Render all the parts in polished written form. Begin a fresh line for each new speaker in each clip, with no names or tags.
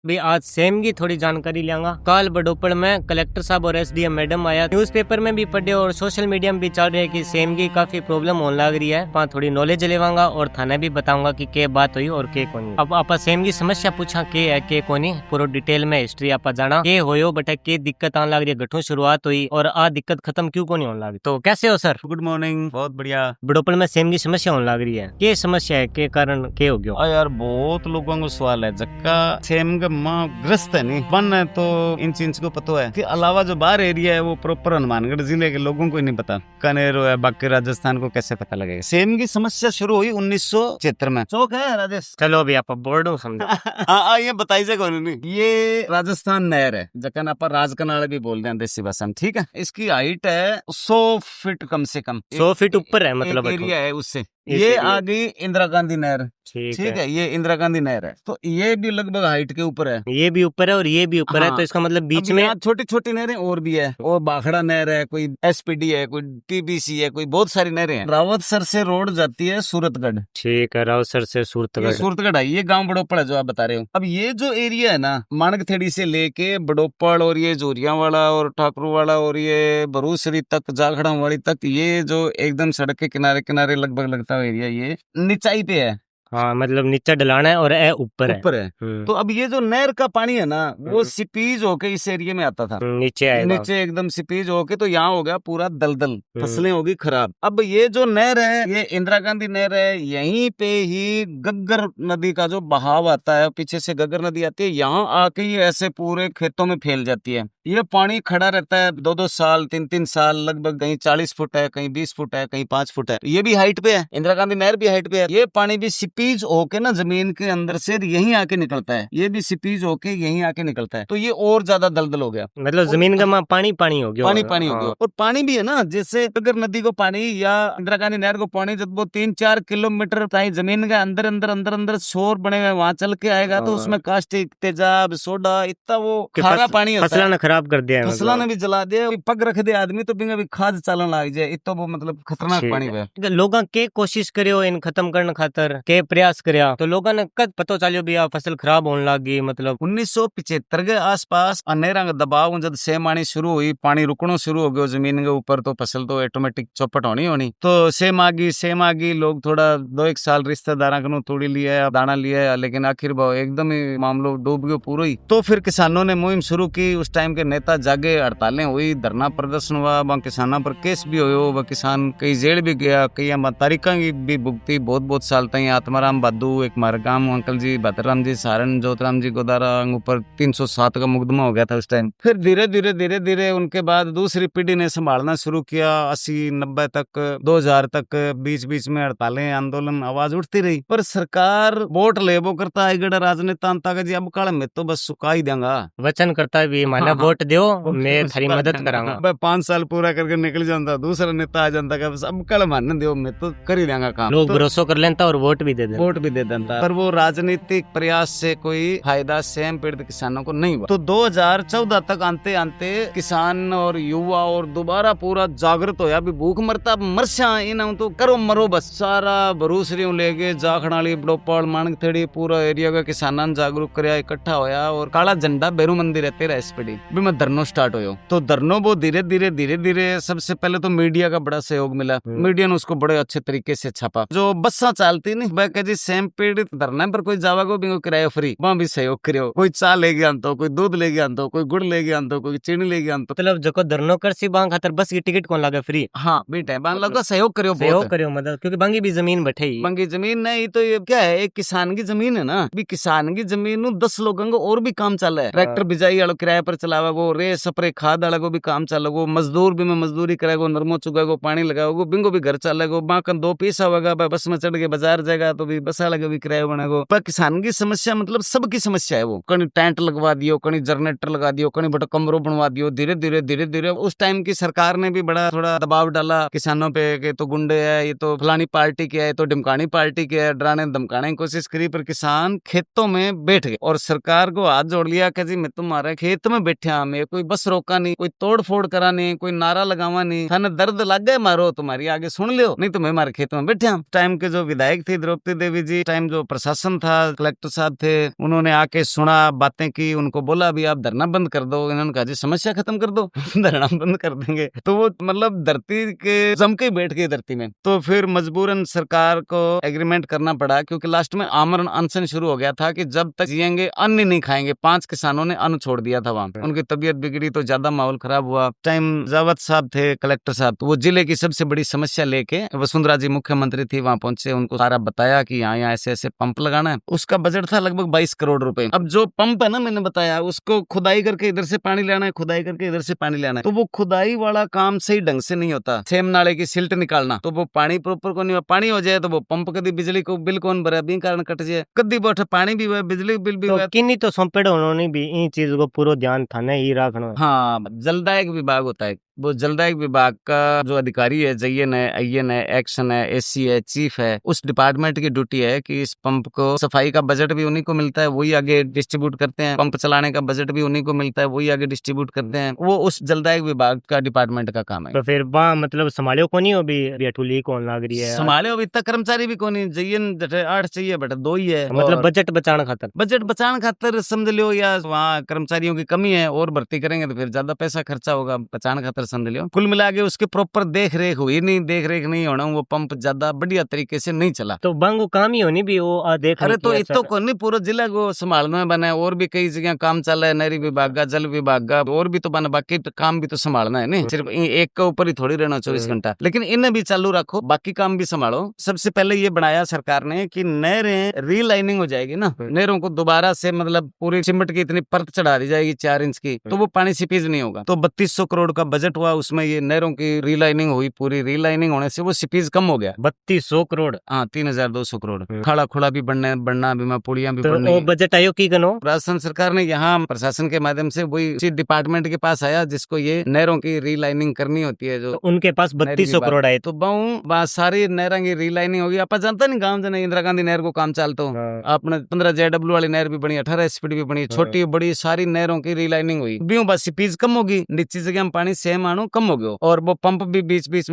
भी आज सेम की थोड़ी जानकारी लेंगा। कल बडोपड़ में कलेक्टर साहब और एसडीएम मैडम आया, न्यूज़पेपर में भी पढ़े और सोशल मीडिया में भी चल रहे कि सेम की काफी प्रॉब्लम होने लग रही है। वहाँ थोड़ी नॉलेज लेवांगा और थाने भी बताऊंगा कि के बात हुई और के कोनी। अब आप सेम की समस्या पूछा के है के कोनी, पूरा डिटेल में हिस्ट्री आप जाना के होयो बटे के दिक्कत आने लग रही है, गठों शुरुआत हुई और आ दिक्कत खत्म क्यों कोनी होने लगी। तो कैसे हो सर?
गुड मॉर्निंग, बहुत बढ़िया।
बडोपड़ में सेम की समस्या होने लग रही है, के समस्या है, के कारण के हो गया?
यार बहुत लोगों को सवाल है जक्का सेम का माँ ग्रस्त है नहीं वन है तो इन चीज को पता है कि अलावा जो बाहर एरिया है वो प्रॉपर हनुमानगढ़ जिले के लोगों को ही नहीं पता। कनेरो है बाकी राजस्थान को कैसे पता लगेगा। सेम की समस्या शुरू हुई 1976 में। चौक है राजेश,
चलो अभी आप बोर्ड हो समझो।
ये बताई से कौन नहीं, ये राजस्थान नहर है जखन आप राजकनाल भी बोल रहे हैं देसी भाषा में, ठीक है। इसकी हाइट है 100 फीट कम से कम,
100 फीट ऊपर है मतलब
एरिया है उससे।
इस
ये
एरिया-
आ गई इंदिरा गांधी नहर, ठीक है। ये इंदिरा गांधी नहर है तो ये भी लगभग हाइट के ऊपर है,
ये भी ऊपर है और ये भी ऊपर है,
हाँ।
तो इसका मतलब बीच में
छोटी छोटी नहरें और भी है, और बाखड़ा नहर है, कोई एसपीडी है, कोई टीबीसी है, कोई बहुत सारी नहरें हैं। रावतसर से रोड जाती है सूरतगढ़,
ठीक है। रावतसर से सूरतगढ़,
सूरतगढ़ है। ये गांव बड़ोपड़ है जो आप बता रहे हो। अब ये जो एरिया है ना, मानकथेड़ी से लेके बड़ोपड़ और ये जोरिया वाला और ठाकुर वाला और ये भरूसरी तक जाखड़ा वाली तक, ये जो एकदम सड़क के किनारे किनारे लगभग लगता है एरिया, ये निचाई पे है।
हाँ मतलब नीचे ढलान है और ए ऊपर
है। तो अब ये जो नहर का पानी है ना वो सिपीज होके इस एरिया में आता था,
नीचे आएगा,
नीचे एकदम सिपीज होके, तो यहाँ हो गया पूरा दलदल, फसलें होगी खराब। अब ये जो नहर है ये इंदिरा गांधी नहर है, यहीं पे ही गग्गर नदी का जो बहाव आता है, पीछे से गग्गर नदी आती है, यहाँ आके ये ऐसे पूरे खेतों में फैल जाती है। ये पानी खड़ा रहता है 2-2 साल 3-3 साल, लगभग कहीं 40 फुट है, कहीं 20 फुट है, कहीं 5 फुट है। ये भी हाइट पे है, इंदिरा गांधी नहर भी हाइट पे है। ये पानी भी सिपीज होके ना जमीन के अंदर से यहीं आके निकलता है, ये भी सिपीज होके यहीं आके निकलता है, तो ये और ज्यादा दलदल हो गया,
मतलब जमीन का पानी पानी हो गया,
पानी हो गया। और पानी भी है ना, जैसे गग्गर नदी को पानी या इंदिरा गांधी नहर को पानी जब वो 3-4 किलोमीटर जमीन के अंदर अंदर अंदर अंदर शोर बने हुए वहां चल के आएगा, तो उसमें कास्टिक, तेजाब, सोडा, इतना वो खारा पानी होता है,
खराब कर दिया,
फसलों ने भी जला दिया। पग रख दे आदमी तो बिंगा भी खाद चलन लग जाए, इतना वो मतलब खतरनाक पानी है।
लोगों के कोशिश करियो इन खत्म करने खातर के प्रयास करिया, तो लोगों ने कद पता चलियो भी फसल खराब होने लगी। मतलब
1975 के आसपास अनेरा का दबाव जब सेम आनी शुरू हुई, पानी रुकना शुरू हो गया जमीन के ऊपर, तो फसल तो ऑटोमेटिक चौपट होनी। तो सेम आ गई, लोग थोड़ा 2-1 साल रिश्तेदारों को तोड़ी लिया, दाना लिया, लेकिन आखिर भाव एकदम ही मामलो डूब गयो पूरा ही। तो फिर किसानों ने मुहिम शुरू की, उस टाइम के नेता जागे, हड़तालें हुई, धरना प्रदर्शन हुआ, वहाँ किसानों पर केस भी हुए, वह किसान कई जेल भी गया, कई तारीखा की भी भुगती बहुत साल तक। आत्माराम बादू, एक मारगाम अंकल जी, भद्रराम जी सारण, ज्योतराम जी गोदारा ऊपर 307 का मुकदमा हो गया था उस टाइम। फिर धीरे धीरे उनके बाद दूसरी पीढ़ी ने संभालना शुरू किया, 80-90 तक, 2000 तक बीच में हड़तालें, आंदोलन, आवाज उठती रही। पर सरकार वोट लेबो करता है गड़ा राजनेता का जी, अब काल में तो बस सुखा ही देंगा,
वचन करता भी माना वोट दो, मैं थारी मदद करांगा।
5 साल पूरा करके निकल जाता, दूसरा नेता आ जाता कि अब कल मान दो, मैं तो कर ही देंगा काम।
लोग भरोसा कर लेता और वोट भी दे
देता, पर वो राजनीतिक प्रयास से कोई फायदा सेम पीड़ित किसानों को नहीं हुआ। तो 2014 तक आते किसान और युवा और दोबारा पूरा जागृत होया, भी भूख मरता मरसा इन तो करो मरो बस। सारा भरूसरी लेके जाखड़ाली, बड़ोपड़, मानकथेड़ी पूरा एरिया का किसानों ने जागरूक कराया, इकट्ठा होया, और काला झंडा बेरू मंदिर रहते रहा एसपीडी भी मैं धरनो स्टार्ट हो। तो धरनो वो धीरे धीरे सबसे पहले तो मीडिया का बड़ा सहयोग मिला, मीडिया ने उसको बड़े अच्छे तरीके से छापा। जो बसा चलती नहीं वह जी सेम पीड़ित धरने पर कोई जावा को भी किराया फ्री, वहाँ भी सहयोग करियो, कोई चाय लेके आंतो, कोई दूध लेके आंतो, कोई गुड़ लेके आंतो, कोई चीनी लेके आंतो।
मतलब जो धरनो कर सी बांग खातर बस की टिकट कौन लगे फ्री,
हाँ बेटा बांग लगा सहयोग करियो
मतलब क्योंकि बांगी भी जमीन बैठे ही,
बांगी जमीन नहीं तो ये क्या है, एक किसान की जमीन है ना, भी किसान की जमीन 10 लोगों को और भी काम चल रहा है, ट्रैक्टर बिजाई वालों किराए पर चलावा, रे स्प्रे खाद वाला को भी काम चलेगो, मजदूर भी में मजदूरी करेगो, नरमो चुगेगो, पानी लगाओगो, बिंगो भी घर चलेगो, बाकन 2 पैसा होगा, बस में चढ़ के बाजार जाएगा तो भी बस वाला भी किराया बनेगो। पर किसान की समस्या मतलब सबकी समस्या है, वो कहीं टेंट लगवा दियो, कहीं जनरेटर लगा दियो, कहीं बड़ा कमरो बनवा दियो, धीरे धीरे उस टाइम की सरकार ने भी बड़ा थोड़ा दबाव डाला किसानों पे कि तो गुंडे है, ये तो फलानी पार्टी के है, तो ढिमकानी पार्टी के है, डराने धमकाने की कोशिश करी। पर किसान खेतों में बैठ गए और सरकार को हाथ जोड़ लिया कि जी मैं तुम्हारे खेत में बैठा, हमें, कोई बस रोका नहीं, कोई तोड़ फोड़ करा नहीं, कोई नारा लगावा नहीं, थाने दर्द लग गए मारो तुम्हारी आगे सुन लियो, नहीं तो मैं हमारे खेत में बैठे हम। टाइम के जो विधायक थी द्रौपदी देवी जी, टाइम जो प्रशासन था, कलेक्टर साहब थे, उन्होंने आके सुना, बातें की, उनको बोला अभी आप धरना बंद कर दो। इन्होंने कहा जी समस्या खत्म कर दो धरना बंद कर देंगे। तो वो मतलब धरती के जम के बैठ गई धरती में। तो फिर मजबूरन सरकार को एग्रीमेंट करना पड़ा, क्योंकि लास्ट में आमरण अनशन शुरू हो गया था कि जब तक जिएंगे अन्न नहीं खाएंगे। 5 किसानों ने अन्न छोड़ दिया था वहां, उनकी तबीयत बिगड़ी तो ज्यादा माहौल खराब हुआ। टाइम जावत साहब थे कलेक्टर साहब, तो वो जिले की सबसे बड़ी समस्या लेके, वसुंधरा जी मुख्यमंत्री थी, वहां पहुंचे, उनको सारा बताया कि यहाँ ऐसे ऐसे पंप लगाना है। उसका बजट था लगभग 22 करोड़ रुपए। अब जो पंप है ना, मैंने बताया, उसको खुदाई करके इधर से पानी लाना है, खुदाई करके इधर से पानी लाना है। तो वो खुदाई वाला काम सही ढंग से नहीं होता। सेम नाले की सिल्ट निकालना, तो वो पानी प्रॉपर को नहीं, पानी हो जाए तो वो पंप कभी बिजली को बिल कौन भरे, बी कारण कट जाए, कदी बैठे पानी भी हुआ, बिजली बिल भी हुआ।
तो किन्नी तो सौंपेड़ो उन्होंने भी इन चीज को पूरा ध्यान थाने ही रखना।
हाँ, जलदायक विभाग होता है, वो जलदायक विभाग का जो अधिकारी है, जयन है, अयन है, एक्शन है, एससी है, चीफ है, उस डिपार्टमेंट की ड्यूटी है कि इस पंप को सफाई का बजट भी उन्हीं को मिलता है, वही आगे डिस्ट्रीब्यूट करते हैं। पंप चलाने का बजट भी उन्हीं को मिलता है, वही आगे डिस्ट्रीब्यूट करते हैं। वो उस जलदायक विभाग का डिपार्टमेंट का काम है।
तो फिर वहाँ मतलब संभालियो को नहीं हो भी अठुली कौन लाग रही है,
संभाले अभी तक कर्मचारी भी कौन, जयन 8 चाहिए बेटा, 2 ही है।
मतलब बजट बचाना खातर,
बजट बचाने खातर समझ लियो, या वहाँ कर्मचारियों की कमी है और भर्ती करेंगे तो फिर ज्यादा पैसा खर्चा होगा, बचाने खातर समझ लियो। कुल मिला के उसके प्रॉपर देख रेख हुई नहीं, देख रेख नहीं होना, वो पंप ज्यादा बढ़िया तरीके से नहीं चला।
तो बांगो काम ही होनी भी वो देख।
अरे तो इतो को नहीं, पूरा जिला को संभालना में बना है, और भी कई जगह काम चल रहा है, नहरी विभाग का, जल विभाग का, और भी तो बना, बाकी काम भी तो संभालना है, नहीं सिर्फ एक के ऊपर ही थोड़ी रहना 24 घंटा। लेकिन इन्हें भी चालू रखो, बाकी काम भी संभालो। सबसे पहले ये बनाया सरकार ने कि नहरें रीलाइनिंग हो जाएगी ना, नहरों को दोबारा से मतलब पूरी सीमेंट की इतनी परत चढ़ा दी जाएगी 4 इंच की, तो वो पानी सीपेज नहीं होगा। तो 3200 करोड़ का बजट हुआ, उसमें ये नहरों की रीलाइनिंग हुई। पूरी रीलाइनिंग होने से वो सीपेज कम हो गया।
3200 करोड़,
हाँ 3200 करोड़। खाड़ा खुड़ा भी बनना भी, पुलियां भी
तो
बननी।
वो बजट आयो की गनो
राजस्थान सरकार ने यहाँ प्रशासन के माध्यम से वही डिपार्टमेंट के पास आया जिसको ये नहरों की रीलाइनिंग करनी होती है, जो
तो उनके पास 3200 करोड़ आए।
तो बहु सारी नहरों की रीलाइनिंग होगी। आप जानता नहीं गाँव जना इंदिरा गांधी नहर को काम चालता हूँ, आपने 15 JW वाली नहर भी बनी, 18 स्पीड भी बनी, छोटी बड़ी सारी नहरों की रीलाइनिंग हुई। बीच बस सीपीज कम होगी, नीचे जगह में पानी सेम आनो कम हो गया, और वो पंप भी बीच बीच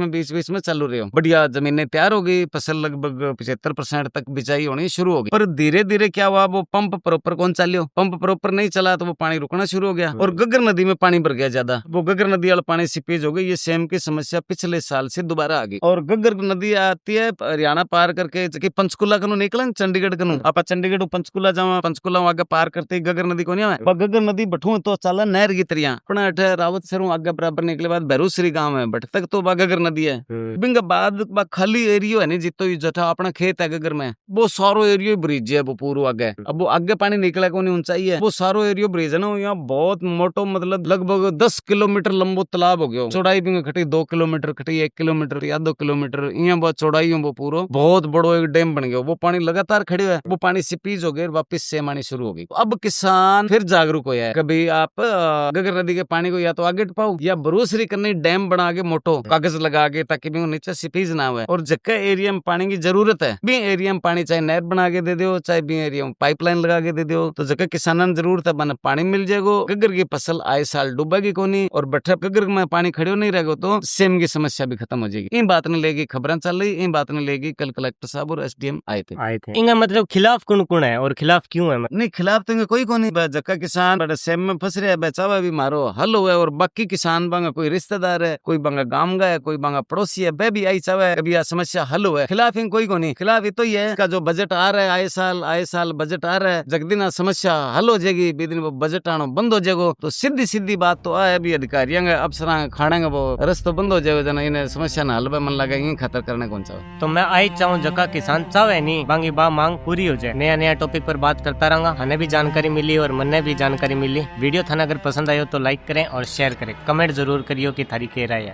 में चालू रहे हो। बढ़िया जमीनें तैयार हो गई, फसल लगभग 75% तक बिजाई होनी शुरू हो गई। पर धीरे धीरे क्या हुआ, वो पंप प्रॉपर कौन चालियो, पंप प्रॉपर नहीं चला तो वो पानी रुकना शुरू हो गया, और घग्गर नदी में पानी भर गया ज्यादा। वो घग्गर नदी वाला पानी सीपेज हो गई। ये सेम की समस्या पिछले साल से दोबारा आ गई। और घग्गर नदी आती है हरियाणा पार करके पंचकुला कनु निकला, चंडीगढ़ कनु आप चंडीगढ़ पंचकुला जावा, पंचकुला आगे पार करते घग्गर नदी को नहीं आवे। घग्गर नदी बठू तो चला नहर की तरिया अपना अठे रावत सरू आगे बराबर निकले बाद भैरूसरी गांव है, बट तक तो घग्गर नदी है। बिंग बाद खाली एरियो है नहीं, जितो जटा अपना खेत है घग्गर में, वो सारो एरियो ब्रिज है, वो पूरा आगे। अब वो आगे पानी निकला को नहीं ऊंचाई है, वो सारो एरियो ब्रिज है ना। यहाँ बहुत मोटो मतलब लगभग 10 किलोमीटर लंबो तालाब हो गयो। चौड़ाई भी खटी 2 किलोमीटर, खटी 1 किलोमीटर या 2 किलोमीटर, यहाँ बहुत चौड़ाई वो पूरा बहुत बड़ो एक डैम बन गया। वो पानी लगातार खड़े हुआ है, वो पानी सीपीज हो गए, वापिस से आनी शुरू हो गई। अब किसान फिर जागरूक हो है, कभी आप घग्गर नदी के पानी को या तो आगे टपाओ या भरोसरी करनी, डैम बना के मोटो कागज लगा के, ताकि भी नीचे सीपीज ना हुए। और जगह एरिया में पानी की जरूरत है, भी एरिया में पानी चाहे नहर बना के दे दो, चाहे भी एरिया में पाइपलाइन लगा के दे दो, तो जगह किसानों जरूरत है बना पानी मिल जाएगा। घग्गर की फसल आए साल डूबेगी कोनी, और बैठे घग्गर में पानी खड़े नहीं रहेगा तो सेम की समस्या भी खत्म हो जाएगी। इन बात ने लेगी खबरें चल रही, इन बात ने लेगी कल कलेक्टर साहब और SDM आए थे।
इनका मतलब खिलाफ कौन है और खिलाफ क्यों है?
नहीं खिलाफ तो कोई को नहीं, जक्का किसान बड़े सेम में फंस रहे है, बेचावा भी मारो हल हुआ है, और बाकी किसान बांगा कोई रिश्तेदार है, कोई बांगा गांव का है, कोई बांगा पड़ोसी है, वे भी आई चावा है कभी समस्या हल हुआ है। खिलाफ इन कोई को नहीं, खिलाफ ये तो ये है का जो बजट आ रहा है, आए साल बजट आ रहा है, जगदिन समस्या हल हो जाएगी, बेदिन वो बजट आना बंद हो जाएगा, तो सीधी बात तो आए भी अधिकारियों अफसर खाने वो रस्तो बंद हो जाएगा, जना इन्हें समस्या न हल मन लगा इन खतर करने कौन चाहो।
तो मैं आई चाहूँ जगह किसान चाहे नहीं बांगी बा मांग पूरी हो जाए। नया टॉपिक पर बात करता रहूंगा, हमें भी जानकारी मिली और मन्ने भी जानकारी मिली। वीडियो थाना अगर पसंद आयो तो लाइक करें और शेयर करें, कमेंट जरूर करियो कि थारी के राय है।